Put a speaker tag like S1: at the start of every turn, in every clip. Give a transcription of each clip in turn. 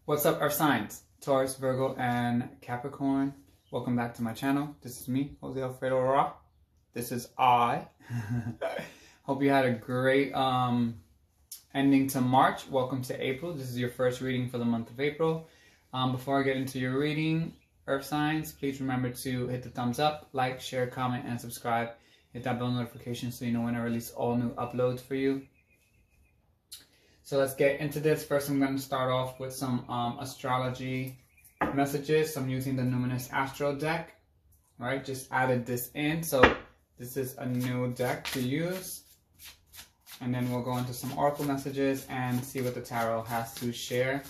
S1: What's up, Earth signs? Taurus, Virgo, and Capricorn. Welcome back to my channel. This is me, JoseAlfredoVelezJr. This is I. Hope you had a great ending to March. Welcome to April. This is your first reading for the month of April. Before I get into your reading, Earth signs, please remember to hit the thumbs up, like, share, comment, and subscribe. Hit that bell notification so you know when I release all new uploads for you. So let's get into this. First, I'm going to start off with some astrology messages. So I'm using the Numinous Astro deck. All right, just added this in. So this is a new deck to use. And then we'll go into some oracle messages and see what the tarot has to share.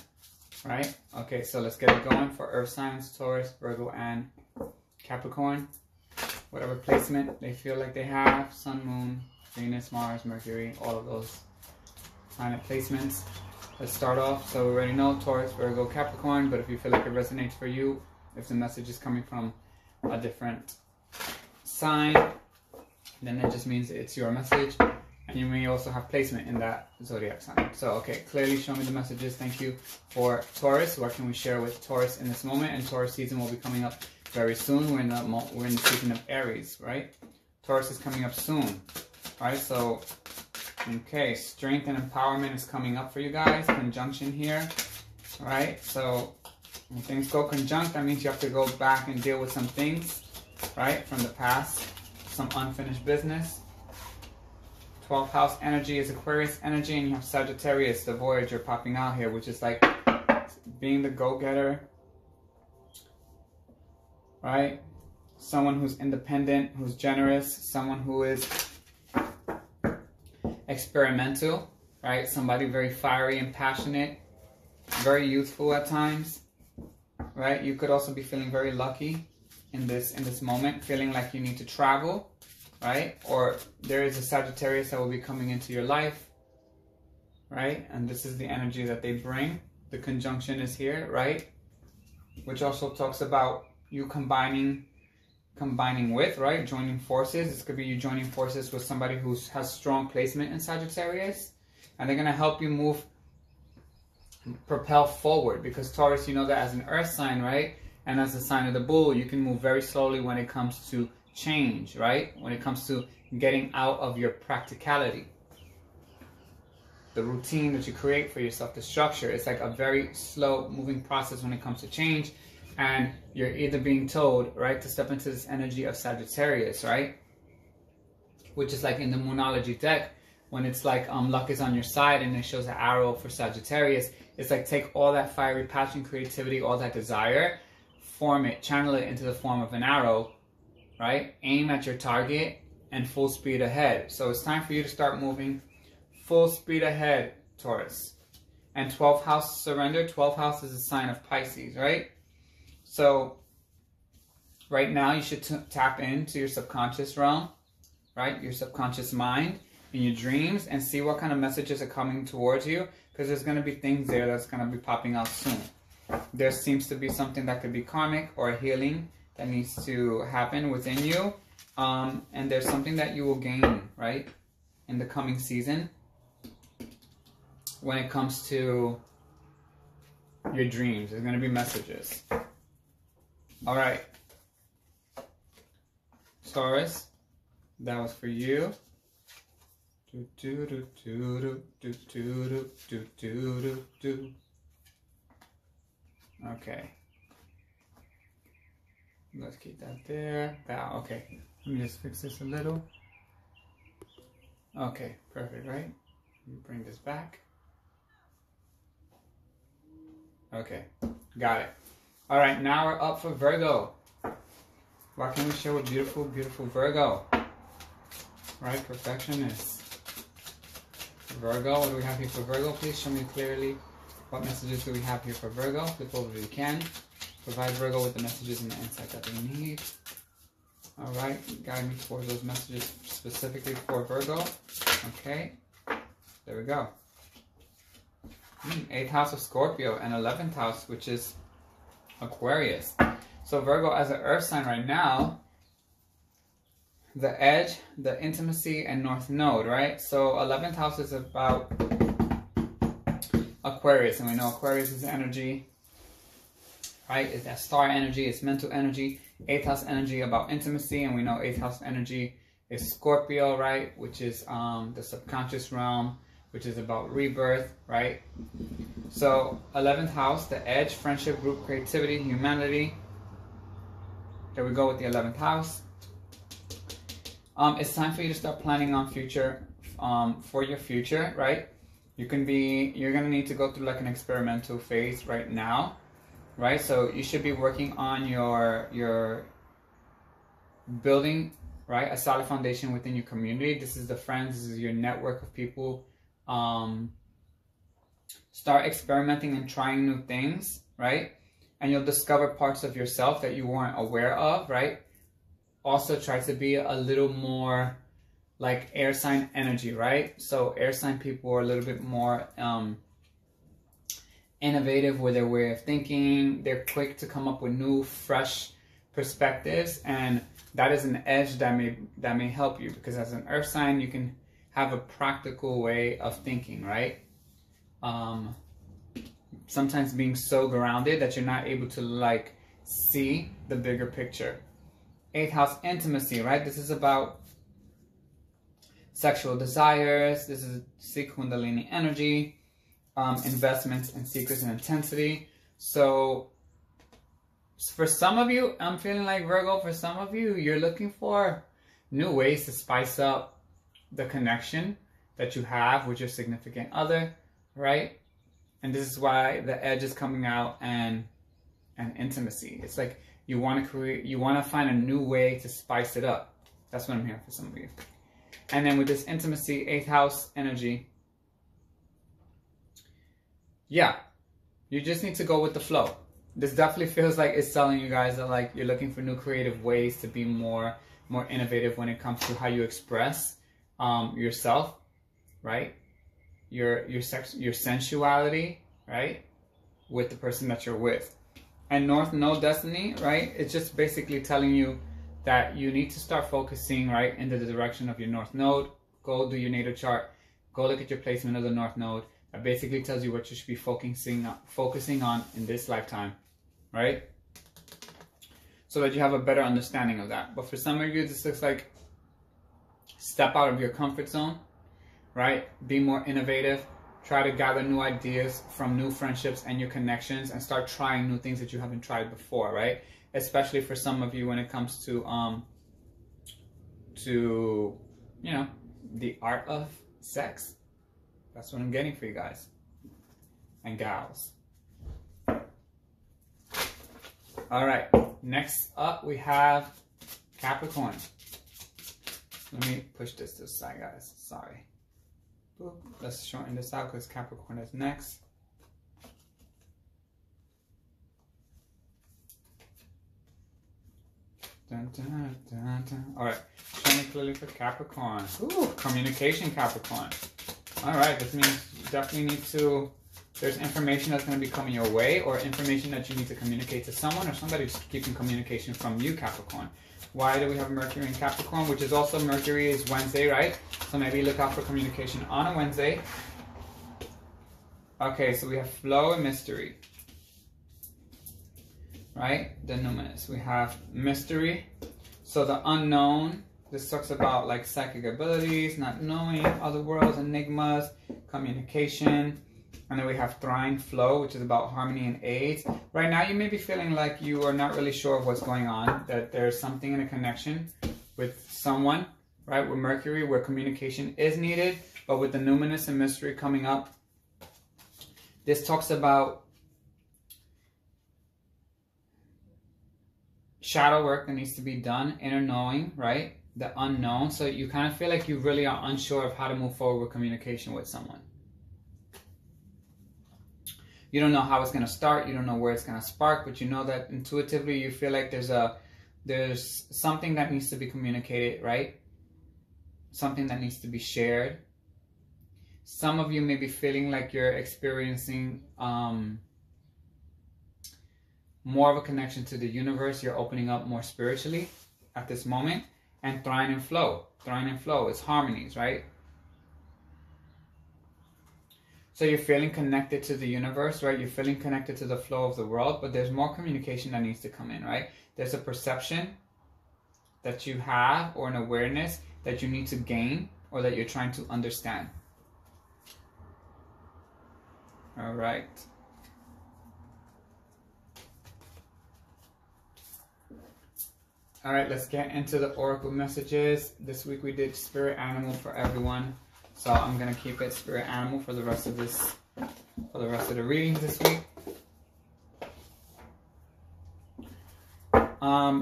S1: Right? Okay, so let's get it going for Earth signs, Taurus, Virgo, and Capricorn. Whatever placement they feel like they have. Sun, Moon, Venus, Mars, Mercury, all of those planet placements. Let's start off. So we already know Taurus, Virgo, Capricorn, but if you feel like it resonates for you, if the message is coming from a different sign, then it just means it's your message. And you may also have placement in that zodiac sign. So, okay, clearly show me the messages. Thank you for Taurus. What can we share with Taurus in this moment? And Taurus season will be coming up very soon. We're in the season of Aries, right? Taurus is coming up soon, right? So, okay, strength and empowerment is coming up for you guys. Conjunction here, all right? So when things go conjunct, that means you have to go back and deal with some things, right, from the past, some unfinished business. 12th house energy is Aquarius energy, and you have Sagittarius, the Voyager, popping out here, which is like being the go-getter, right? Someone who's independent, who's generous, someone who is experimental, right? Somebody very fiery and passionate, very youthful at times, right? You could also be feeling very lucky in this moment, feeling like you need to travel, right? Or there is a Sagittarius that will be coming into your life, right? And this is the energy that they bring. The conjunction is here, right? Which also talks about you combining with, right? Joining forces. This could be you joining forces with somebody who has strong placement in Sagittarius. And they're going to help you propel forward. Because Taurus, you know that as an earth sign, right? And as a sign of the bull, you can move very slowly when it comes to change, right? When it comes to getting out of your practicality. The routine that you create for yourself, the structure. It's like a very slow moving process when it comes to change. And you're either being told, right, to step into this energy of Sagittarius, right? Which is like in the Moonology deck, when it's like luck is on your side and it shows an arrow for Sagittarius. It's like take all that fiery passion, creativity, all that desire, form it, channel it into the form of an arrow, right? Aim at your target and full speed ahead. So it's time for you to start moving full speed ahead, Taurus. And 12th house surrender. 12th house is a sign of Pisces, right? So right now you should tap into your subconscious realm, right? Your subconscious mind in your dreams and see what kind of messages are coming towards you, because there's going to be things there that's going to be popping out soon. There seems to be something that could be karmic or a healing that needs to happen within you. And there's something that you will gain, right, in the coming season when it comes to your dreams. There's going to be messages. All right, Taurus, that was for you. Okay. Let's keep that there. Okay. Let me just fix this a little. Okay, perfect, right? Let me bring this back. Okay, got it. All right, now we're up for Virgo. What can we share with beautiful, beautiful Virgo? Right, perfectionist. Virgo, what do we have here for Virgo? Please show me clearly what messages do we have here for Virgo. Flip over if you can. Provide Virgo with the messages and the insight that they need. All right, guide me towards those messages specifically for Virgo. Okay, there we go. 8th house of Scorpio and 11th house, which is Aquarius. So Virgo as an earth sign right now, the edge, the intimacy, and north node, right? So 11th house is about Aquarius, and we know Aquarius is energy, right? It's that star energy, it's mental energy. 8th house energy about intimacy, and we know 8th house energy is Scorpio, right? Which is the subconscious realm, which is about rebirth, right? So 11th house, the edge, friendship, group, creativity, humanity. There we go with the 11th house. It's time for you to start planning on future, for your future, right? You're gonna need to go through like an experimental phase right now, right? So you should be working on your building, right, a solid foundation within your community. This is the friends, this is your network of people. Start experimenting and trying new things, right? And you'll discover parts of yourself that you weren't aware of, right? Also try to be a little more like air sign energy, right? So air sign people are a little bit more innovative with their way of thinking. They're quick to come up with new, fresh perspectives, and that is an edge that may help you, because as an earth sign, you can have a practical way of thinking, right? Sometimes being so grounded that you're not able to like see the bigger picture. 8th house intimacy, right? This is about sexual desires. This is Kundalini energy, investments and secrets and intensity. So for some of you, I'm feeling like Virgo, for some of you, you're looking for new ways to spice up the connection that you have with your significant other, right? And this is why the edge is coming out, and intimacy. It's like you want to find a new way to spice it up. That's what I'm hearing for some of you. And then with this intimacy, 8th house energy, yeah, you just need to go with the flow. This definitely feels like it's telling you guys that like you're looking for new creative ways to be more innovative when it comes to how you express yourself, right? Your sensuality, right? With the person that you're with. And North Node Destiny, right? It's just basically telling you that you need to start focusing, right, into the direction of your North Node. Go do your natal chart. Go look at your placement of the North Node. That basically tells you what you should be focusing on in this lifetime, right? So that you have a better understanding of that. But for some of you, this looks like step out of your comfort zone, right? Be more innovative. Try to gather new ideas from new friendships and your connections, and start trying new things that you haven't tried before, right? Especially for some of you when it comes to you know, the art of sex. That's what I'm getting for you guys and gals. All right, next up we have Capricorn. Let me push this to the side, guys. Sorry. Boop. Let's shorten this out because Capricorn is next. Dun, dun, dun, dun. All right, show me clearly for Capricorn. Ooh, communication, Capricorn. All right, this means you definitely need to, there's information that's going to be coming your way, or information that you need to communicate to someone, or somebody's keeping communication from you, Capricorn. Why do we have Mercury in Capricorn? Which is also, Mercury is Wednesday, right? So maybe look out for communication on a Wednesday. Okay, so we have flow and mystery. Right? The numinous. We have mystery. So the unknown. This talks about like psychic abilities, not knowing, other worlds, enigmas, communication. And then we have thriving flow, which is about harmony and aids. Right now you may be feeling like you are not really sure of what's going on, that there's something in a connection with someone, right? With Mercury, where communication is needed. But with the numinous and mystery coming up, this talks about shadow work that needs to be done, inner knowing, right? The unknown. So you kind of feel like you really are unsure of how to move forward with communication with someone. You don't know how it's going to start. You don't know where it's going to spark, but you know that intuitively you feel like there's something that needs to be communicated, right? Something that needs to be shared. Some of you may be feeling like you're experiencing more of a connection to the universe. You're opening up more spiritually at this moment. And thriving and flow. Thriving and flow is harmonies, right? So you're feeling connected to the universe, right? You're feeling connected to the flow of the world, but there's more communication that needs to come in, right? There's a perception that you have or an awareness that you need to gain or that you're trying to understand. All right. All right, let's get into the oracle messages. This week we did spirit animal for everyone. So I'm going to keep it spirit animal for the rest of the readings this week.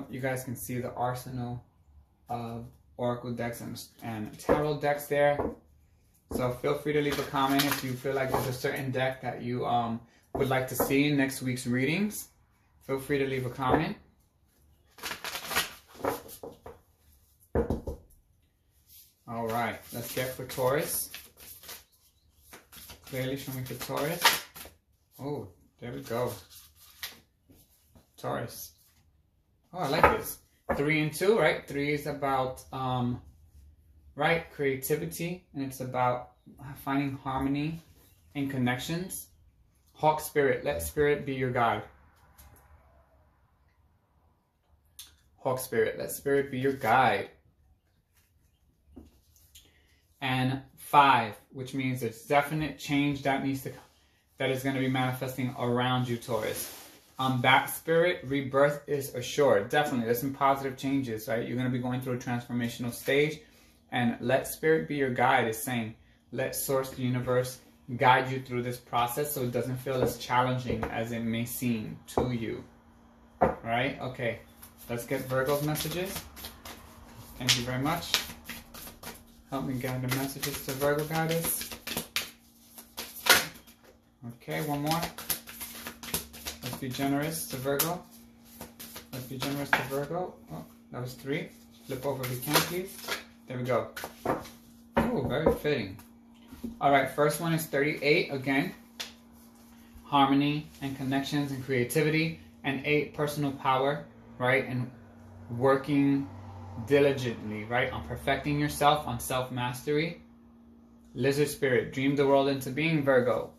S1: You guys can see the arsenal of oracle decks and tarot decks there. So feel free to leave a comment if you feel like there's a certain deck that you would like to see in next week's readings. Feel free to leave a comment. All right, let's get for Taurus. Clearly show me for Taurus. Oh, there we go. Taurus. Oh, I like this. 3 and 2, right? 3 is about, right, creativity. And it's about finding harmony in connections. Hawk spirit. Let spirit be your guide. Hawk spirit. Let spirit be your guide. And 5, which means there's definite change that is going to be manifesting around you, Taurus. Bat spirit, rebirth is assured. Definitely, there's some positive changes, right? You're going to be going through a transformational stage. And let spirit be your guide is saying, let source, the universe, guide you through this process so it doesn't feel as challenging as it may seem to you. Right? Okay, let's get Virgo's messages. Thank you very much. Help me get the messages to Virgo goddess. Okay, one more. Let's be generous to Virgo. Let's be generous to Virgo. Oh, that was 3. Flip over if you can, please. There we go. Oh, very fitting. All right, first one is 38. Again, harmony and connections and creativity. And 8, personal power, right? And working diligently, right, on perfecting yourself, on self-mastery. Lizard spirit, dream the world into being, Virgo.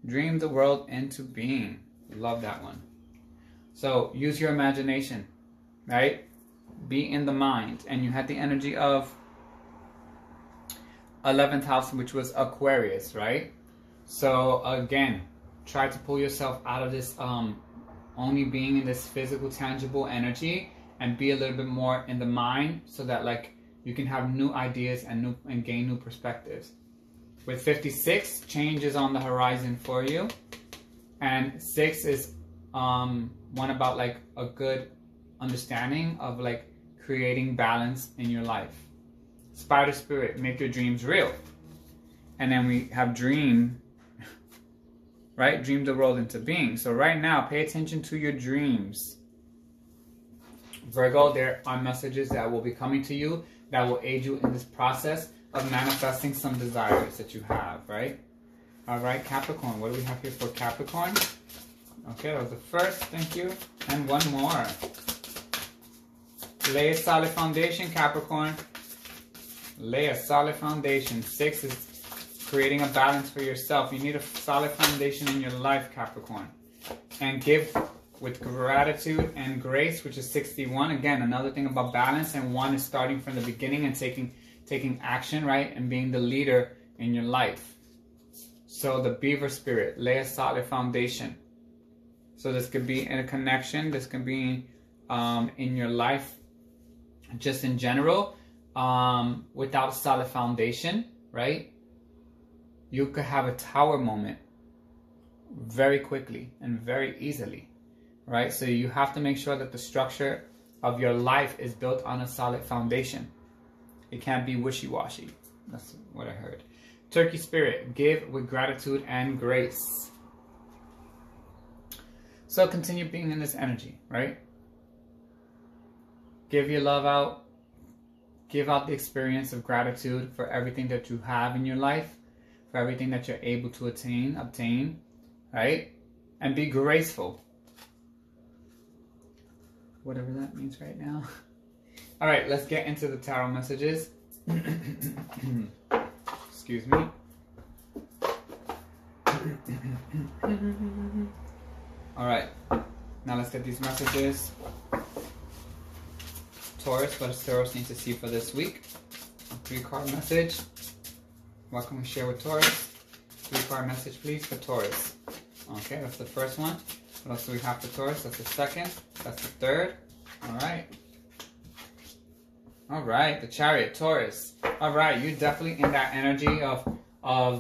S1: Dream the world into being. Love that one. So use your imagination, right? Be in the mind. And you had the energy of 11th house, which was Aquarius, right? So again, try to pull yourself out of this only being in this physical, tangible energy, and be a little bit more in the mind so that like you can have new ideas and gain new perspectives. With 56, change is on the horizon for you. And 6 is one about like a good understanding of like creating balance in your life. Spider spirit, make your dreams real. And then we have dream, right? Dream the world into being. So right now, pay attention to your dreams. Virgo, there are messages that will be coming to you that will aid you in this process of manifesting some desires that you have, right? All right, Capricorn. What do we have here for Capricorn? Okay, that was the first. Thank you. And one more. Lay a solid foundation, Capricorn. Lay a solid foundation. 6 is creating a balance for yourself. You need a solid foundation in your life, Capricorn. And give with gratitude and grace, which is 61. Again, another thing about balance, and 1 is starting from the beginning and taking action, right? And being the leader in your life. So the beaver spirit, lay a solid foundation. So this could be in a connection, this could be in your life, just in general, without a solid foundation, right? You could have a tower moment very quickly and very easily. Right? So you have to make sure that the structure of your life is built on a solid foundation. It can't be wishy-washy. That's what I heard. Turkey spirit, give with gratitude and grace. So continue being in this energy, right? Give your love out. Give out the experience of gratitude for everything that you have in your life, for everything that you're able to obtain, right? And be graceful. Whatever that means right now. All right, let's get into the tarot messages. Excuse me. All right, now let's get these messages. Taurus, what does Taurus need to see for this week? A 3-card message. What can we share with Taurus? 3-card message, please, for Taurus. Okay, that's the first one. What else do we have for Taurus? That's the second. That's the third. All right. All right, the Chariot, Taurus. All right, you're definitely in that energy of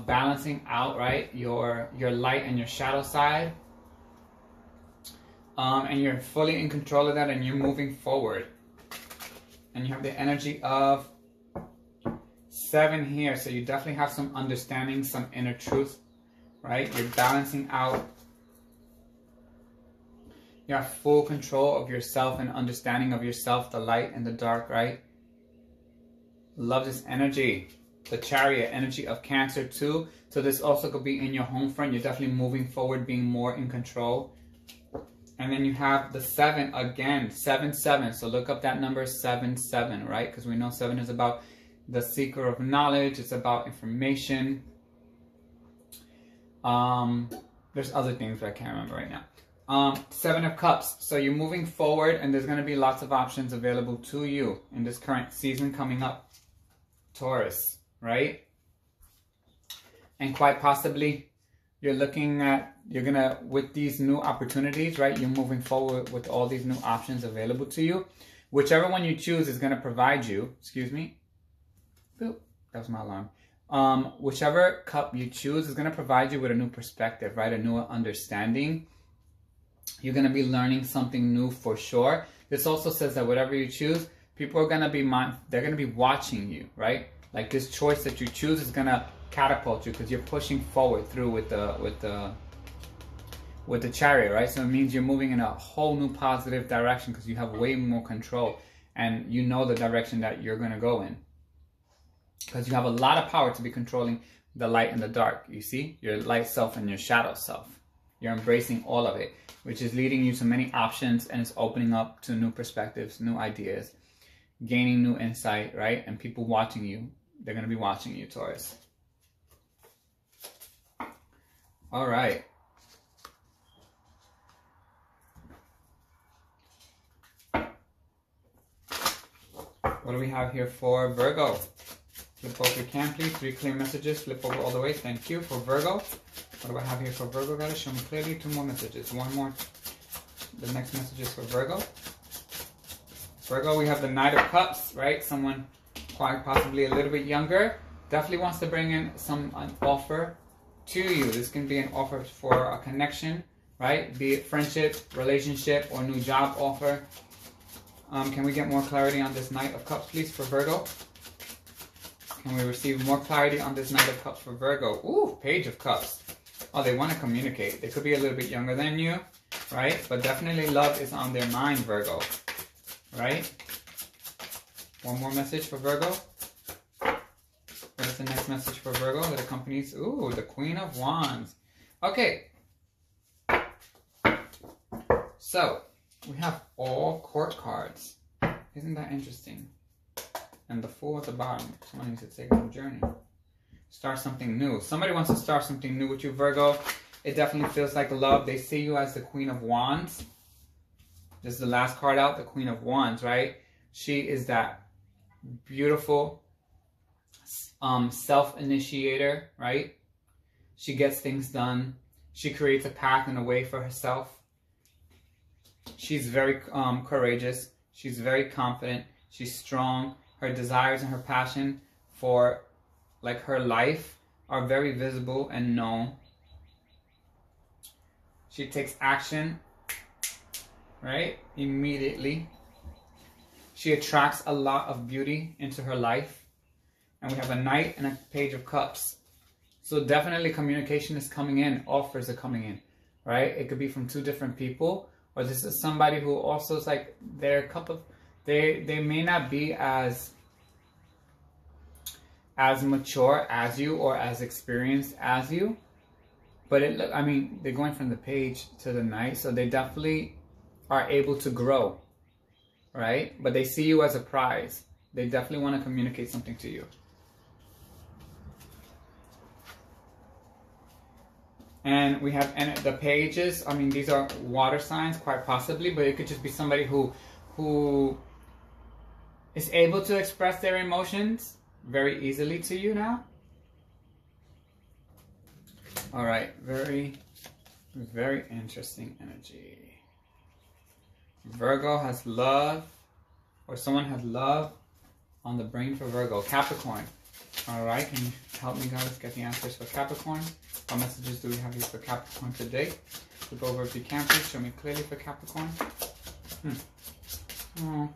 S1: balancing out, right? Your light and your shadow side. And you're fully in control of that, and you're moving forward. And you have the energy of 7 here, so you definitely have some understanding, some inner truth, right? You're balancing out. You have full control of yourself and understanding of yourself, the light and the dark, right? Love this energy. The Chariot, energy of Cancer too. So this also could be in your home front. You're definitely moving forward, being more in control. And then you have the 7 again, 7-7. So look up that number 7-7, right? Because we know 7 is about the seeker of knowledge. It's about information. There's other things that I can't remember right now. 7 of Cups. So you're moving forward, and there's going to be lots of options available to you in this current season coming up, Taurus, right? And quite possibly you're looking at, you're gonna, with these new opportunities, right? You're moving forward with all these new options available to you. Whichever one you choose is gonna provide you, excuse me. Boop, that was my alarm. Whichever cup you choose is gonna provide you with a new perspective, right? A new understanding. You're gonna be learning something new for sure. This also says that whatever you choose, people are gonna be they're gonna be watching you, right? Like this choice that you choose is gonna catapult you because you're pushing forward through with the Chariot, right? So it means you're moving in a whole new positive direction because you have way more control and you know the direction that you're gonna go in. Because you have a lot of power to be controlling the light and the dark, you see? Your light self and your shadow self. You're embracing all of it, which is leading you to many options, and it's opening up to new perspectives, new ideas, gaining new insight, right? And people watching you. They're going to be watching you, Taurus. All right. What do we have here for Virgo? Flip over if you can, please. 3 clear messages. Flip over all the way. Thank you for Virgo. What do I have here for Virgo, guys? Show me clearly. 2 more messages. 1 more. The next message is for Virgo. Virgo, we have the Knight of Cups, right? Someone quite possibly a little bit younger. Definitely wants to bring in an offer to you. This can be an offer for a connection, right? Be it friendship, relationship, or new job offer. Can we get more clarity on this Knight of Cups, please, for Virgo? Can we receive more clarity on this Knight of Cups for Virgo? Ooh, Page of Cups. Oh, they want to communicate. They could be a little bit younger than you, right? But definitely love is on their mind, Virgo, right? 1 more message for Virgo. What is the next message for Virgo that accompanies? Ooh, the Queen of Wands. Okay. So, we have all court cards. Isn't that interesting? And the Fool at the bottom. Someone needs to take a journey. Start something new. Somebody wants to start something new with you, Virgo. It definitely feels like love. They see you as the Queen of Wands. This is the last card out, the Queen of Wands, right? She is that beautiful self-initiator, right? She gets things done. She creates a path and a way for herself. She's very courageous. She's very confident. She's strong. Her desires and her passion for like her life are very visible and known. She takes action, right? Immediately. She attracts a lot of beauty into her life. And we have a Knight and a Page of Cups. So definitely communication is coming in. Offers are coming in, right? It could be from 2 different people. Or this is somebody who also is like, they're a couple, they may not be as mature as you or as experienced as you. But I mean, they're going from the Page to the Knight. So they definitely are able to grow, right? But they see you as a prize. They definitely want to communicate something to you. And we have the pages. I mean, these are water signs, quite possibly, but it could just be somebody who is able to express their emotions very easily to you now. All right, very, very interesting energy. Virgo has love, or someone has love on the brain for Virgo. Capricorn. All right, can you help me guys get the answers for Capricorn? What messages do we have here for Capricorn today? So go over if you can, please show me clearly for Capricorn. Oh,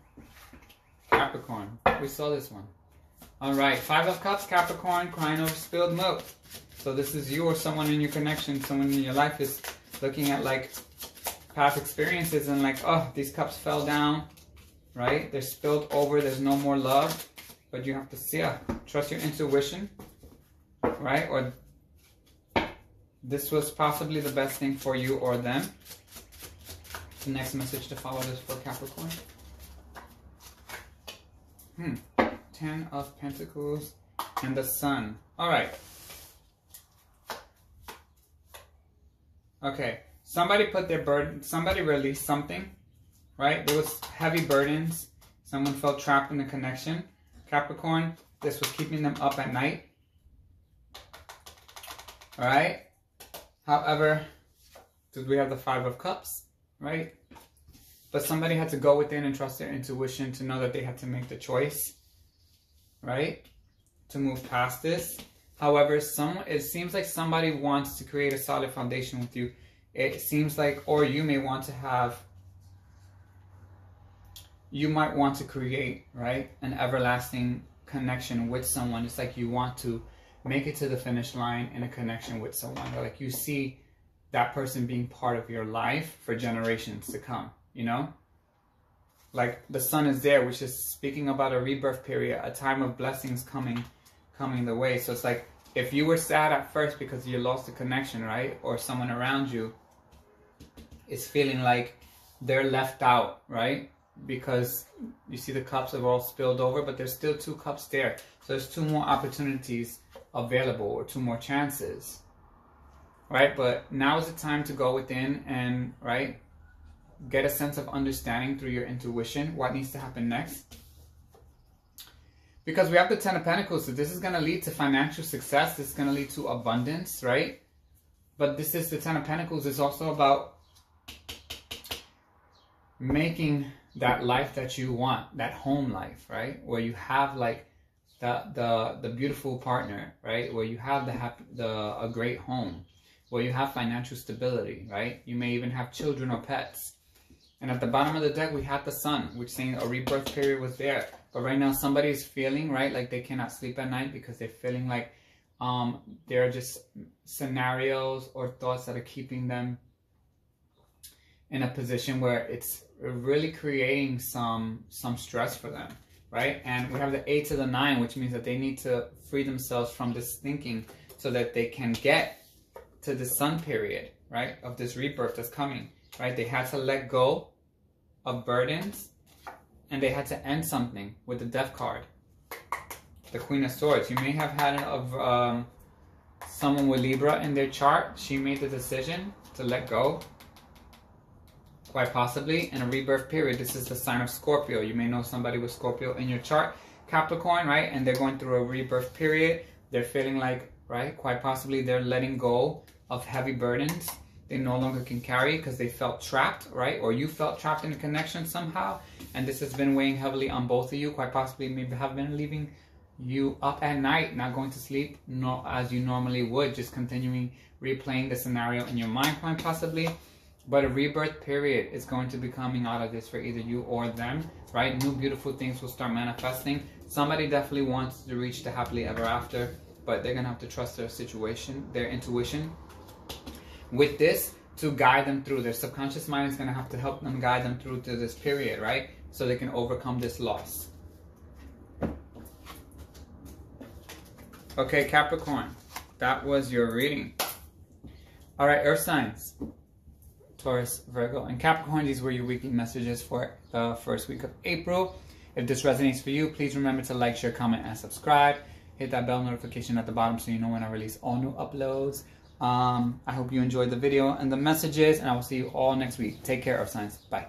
S1: Capricorn, we saw this one. All right, 5 of Cups, Capricorn, crying over spilled milk. So this is you or someone in your connection, someone in your life is looking at like past experiences and like, oh, these cups fell down, right? They're spilled over, there's no more love. But you have to see, trust your intuition, right? Or this was possibly the best thing for you or them. The next message to follow this for Capricorn. 10 of Pentacles and the Sun. All right. Okay. Somebody put their burden, somebody released something, right? There was heavy burdens. Someone felt trapped in the connection. Capricorn, this was keeping them up at night. All right. However, we have the 5 of Cups, right? But somebody had to go within and trust their intuition to know that they had to make the choice, right? To move past this. However, it seems like somebody wants to create a solid foundation with you. It seems like, or you may want to have, you might want to create, right, an everlasting connection with someone. It's like you want to make it to the finish line in a connection with someone. Like you see that person being part of your life for generations to come, you know? Like the Sun is there, which is speaking about a rebirth period, a time of blessings coming the way. So it's like if you were sad at first because you lost a connection, right? Or someone around you is feeling like they're left out, right? Because you see the cups have all spilled over, but there's still 2 cups there. So there's 2 more opportunities available, or 2 more chances, right? But now is the time to go within and, right, get a sense of understanding through your intuition what needs to happen next. Because we have the 10 of Pentacles, so this is going to lead to financial success. This is going to lead to abundance, right? But this is the 10 of Pentacles. It's also about making that life that you want, that home life, right? Where you have like the beautiful partner, right? Where you have a great home, where you have financial stability, right? You may even have children or pets. And at the bottom of the deck, we had the Sun, which saying a rebirth period was there. But right now, somebody's feeling, right, like they cannot sleep at night because they're feeling like there are just scenarios or thoughts that are keeping them in a position where it's really creating some stress for them, right? And we have the 8 to the 9, which means that they need to free themselves from this thinking so that they can get to the Sun period, right, of this rebirth that's coming, right? They had to let go of burdens and they had to end something with the Death card, the Queen of Swords. You may have had someone with Libra in their chart. She made the decision to let go, quite possibly in a rebirth period. This is the sign of Scorpio. You may know somebody with Scorpio in your chart, Capricorn, right? And they're going through a rebirth period. They're feeling like, right, quite possibly they're letting go of heavy burdens they no longer can carry because they felt trapped, right? Or you felt trapped in a connection somehow. And this has been weighing heavily on both of you. Quite possibly maybe have been leaving you up at night, not going to sleep as you normally would, just continuing replaying the scenario in your mind, quite possibly. But a rebirth period is going to be coming out of this for either you or them, right? New beautiful things will start manifesting. Somebody definitely wants to reach the happily ever after, but they're going to have to trust their situation, their intuition with this to guide them through. Their subconscious mind is going to have to help them guide them through to this period, right? So they can overcome this loss. Okay, Capricorn, that was your reading. All right, Earth signs. Taurus, Virgo, and Capricorn. These were your weekly messages for the first week of April. If this resonates for you, please remember to like, share, comment, and subscribe. Hit that bell notification at the bottom so you know when I release all new uploads. I hope you enjoyed the video and the messages, and I will see you all next week. Take care, Earth signs. Bye.